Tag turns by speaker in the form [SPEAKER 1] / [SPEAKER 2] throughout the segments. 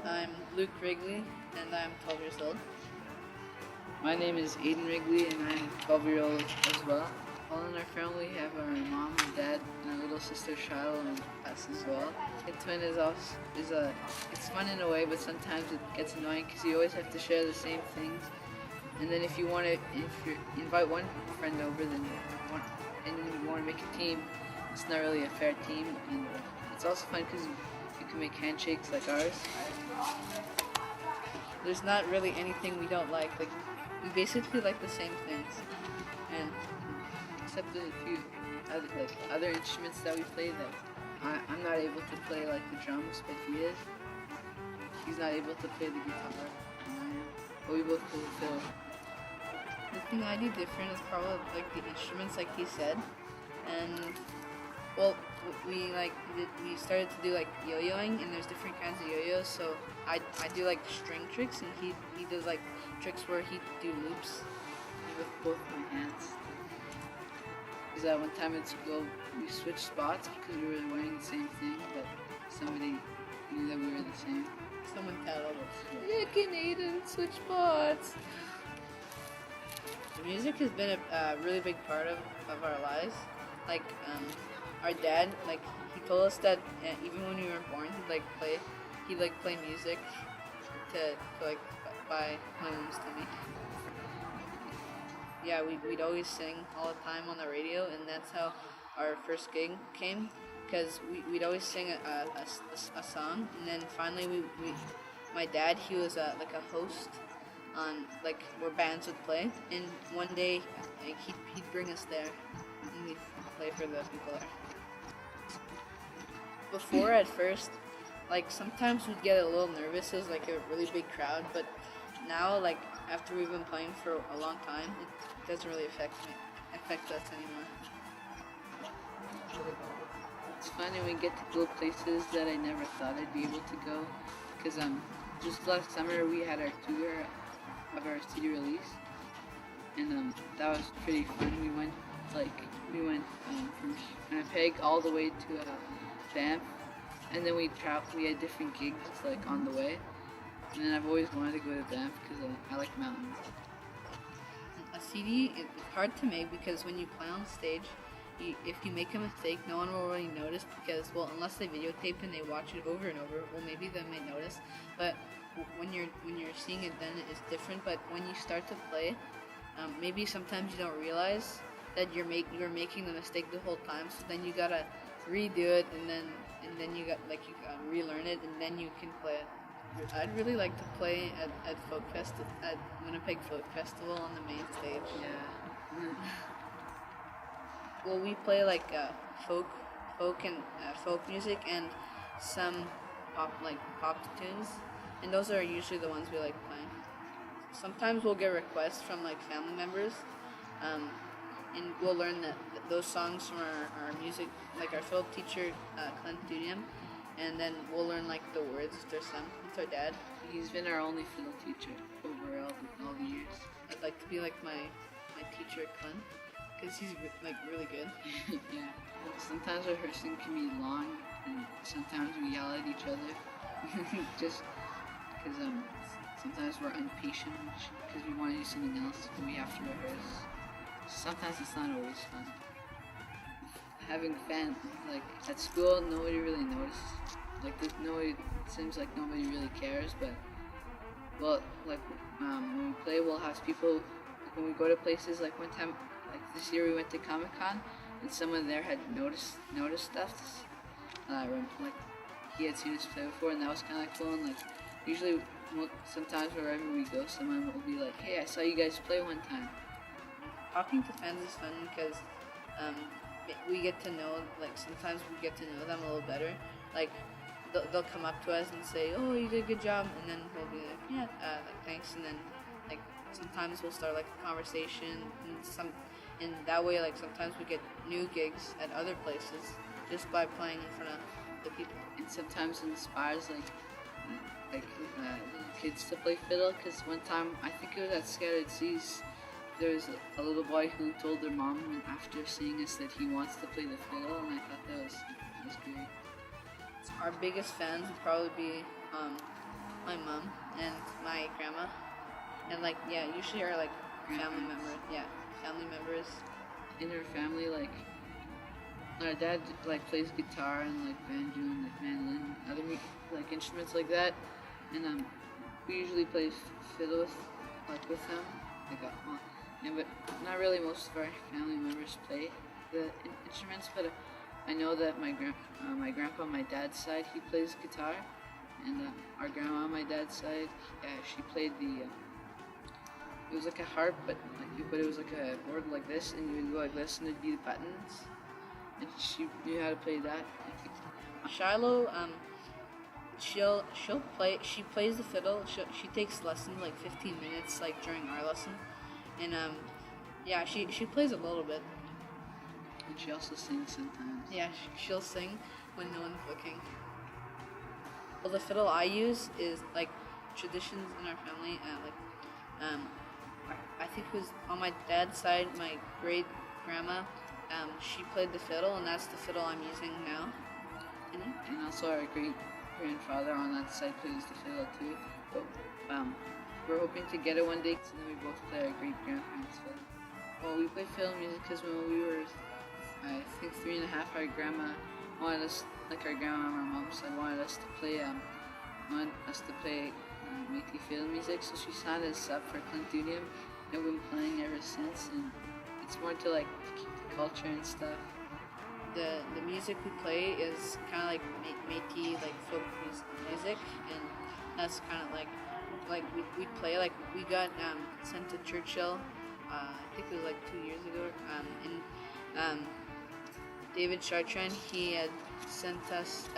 [SPEAKER 1] I'm Luke Wrigley, and I'm 12 years old.
[SPEAKER 2] My name is Aiden Wrigley, and I'm 12-year-old as well. All in our family have our mom and dad and our little sister Shiloh and us as well. A twin it's fun in a way, but sometimes it gets annoying because you always have to share the same things. And then if you invite one friend over, then you want to make a team, it's not really a fair team. And it's also fun because you can make handshakes like ours.
[SPEAKER 1] There's not really anything we don't like. Like, we basically like the same things, and
[SPEAKER 2] Except there's a few other instruments that we play that I'm not able to play, like the drums, but he is. He's not able to play the guitar, and I am. But we both play the fiddle.
[SPEAKER 1] the thing I do different is probably like the instruments, like he said, and well, we started to do like yo-yoing, and there's different kinds of yo-yos. So I do like string tricks, and he does like tricks where he do loops
[SPEAKER 2] With both my hands. Because that one time at school we switched spots because we were wearing the same thing, but somebody knew that we were the same.
[SPEAKER 1] Someone tell us, you can Aiden switch spots. Music has been a really big part of our lives. Like, our dad, like, he told us that even when we weren't born, he'd play music to like buy my mom's tummy. Yeah, we'd always sing all the time on the radio, and that's how our first gig came. Because we'd always sing a song, and then finally my dad, he was like a host on like where bands would play, and one day like he'd bring us there, and we'd play for the people there. Before, at first, like sometimes we'd get a little nervous. It was like a really big crowd, but now, like after we've been playing for a long time, it doesn't really affect us anymore.
[SPEAKER 2] It's fun when we get to go places that I never thought I'd be able to go. Because just last summer we had our tour of our CD release, and that was pretty fun. We went from Winnipeg all the way to Banff, and then we had different gigs like on the way. And then I've always wanted to go to Banff because I like mountains.
[SPEAKER 1] A CD it's hard to make because when you play on stage, if you make a mistake, no one will really notice because, well, unless they videotape and they watch it over and over, well, maybe they may notice. But when you're seeing it, then it's different. But when you start to play, maybe sometimes you don't realize that you're making the mistake the whole time. So then you gotta redo it, and then you gotta relearn it, and then you can play it. I'd really like to play at Winnipeg Folk Festival on the main stage.
[SPEAKER 2] Yeah.
[SPEAKER 1] Well, we play like folk music and some pop tunes, and those are usually the ones we like playing. Sometimes we'll get requests from like family members, and we'll learn those songs from our music, like our fiddle teacher, Clint Dudium, and then we'll learn like the words to some with our dad.
[SPEAKER 2] He's been our only fiddle teacher over all the years.
[SPEAKER 1] I'd like to be like my teacher, Clint. Because he's like really good.
[SPEAKER 2] Yeah. Sometimes rehearsing can be long, and sometimes we yell at each other. Just because sometimes we're impatient because we want to do something else, and we have to rehearse. Sometimes it's not always fun. Having fans like at school, nobody really notices. Like it seems like nobody really cares. But well, when we play, we'll have people. When we go to places, like one time. Like this year we went to Comic-Con, and someone there had noticed stuff. Like he had seen us play before, and that was kind of cool. And like usually, sometimes wherever we go, someone will be like, "Hey, I saw you guys play one time."
[SPEAKER 1] Talking to fans is fun because we get to know. Like sometimes we get to know them a little better. Like they'll come up to us and say, "Oh, you did a good job," and then we'll be like, "Yeah, thanks." And then like sometimes we'll start like a conversation and that way, like, sometimes we get new gigs at other places just by playing in front of the people.
[SPEAKER 2] And sometimes it inspires, little kids to play fiddle, because one time, I think it was at Scattered Seas, there was a little boy who told their mom after seeing us that he wants to play the fiddle, and I thought that was great.
[SPEAKER 1] Our biggest fans would probably be my mom and my grandma, and like usually our like family members. Yeah, family members.
[SPEAKER 2] In our family, like our dad like plays guitar and like banjo and like mandolin, other like instruments like that, and we usually play fiddle with him. Like well, yeah, but not really. Most of our family members play the instruments, but I know that my grandpa on my dad's side, he plays guitar, and our grandma on my dad's side, she played the. It was like a harp, but it was like a board like this, and you would go like this, and it'd be the buttons, and she knew how to play that.
[SPEAKER 1] Shiloh, she'll play. She plays the fiddle. She takes lessons like 15 minutes, like during our lesson, and she plays a little bit.
[SPEAKER 2] And she also sings sometimes.
[SPEAKER 1] Yeah, she'll sing when no one's looking. Well, the fiddle I use is like traditions in our family. I think it was on my dad's side, my great grandma. She played the fiddle, and that's the fiddle I'm using now.
[SPEAKER 2] And also our great grandfather on that side plays the fiddle too. But we're hoping to get it one day, so then we both play our great grandparents' fiddle. Well, we play fiddle music because when we were, I think 3 and a half, our grandma wanted us, like our grandma on our mom's side, wanted us to play Métis fiddle music. So she signed us up for Clint Dudium, and we've been playing ever since. And it's more to like keep the culture and stuff.
[SPEAKER 1] The music we play is kind of like Métis like folk music, and that's kind of like we play like we got sent to Churchill. I think it was like 2 years ago. And David Chartrand, he had sent us.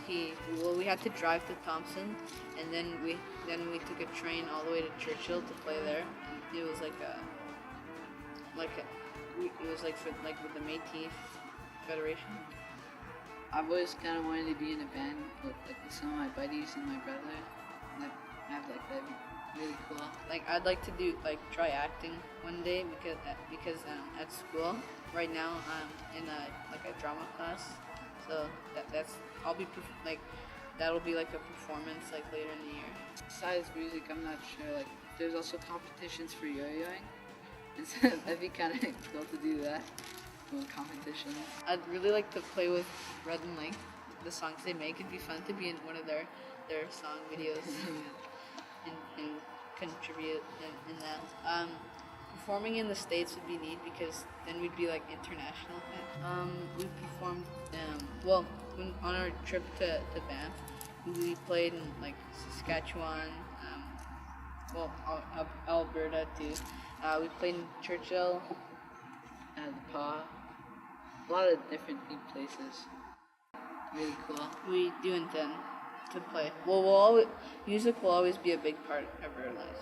[SPEAKER 1] We had to drive to Thompson, and then we took a train all the way to Churchill to play there. And it was it was like with the Métis Federation.
[SPEAKER 2] I've always kind of wanted to be in a band with some of my buddies and my brother. Like have like that. Really cool.
[SPEAKER 1] Like I'd like to do try acting one day because at school right now I'm in a drama class, so that'll be like a performance like later in the year.
[SPEAKER 2] Besides music, I'm not sure. Like there's also competitions for yo-yoing, and so that'd be kind of cool to do that. Competition.
[SPEAKER 1] I'd really like to play with Red and Link, the songs they make. It'd be fun to be in one of their song videos. And contribute in that. Performing in the States would be neat because then we'd be like international. We performed, on our trip to Banff, we played in like Saskatchewan, Alberta too. We played in Churchill,
[SPEAKER 2] the Paw, a lot of different big places. Really cool.
[SPEAKER 1] We do intend to play. Music will always be a big part of our lives.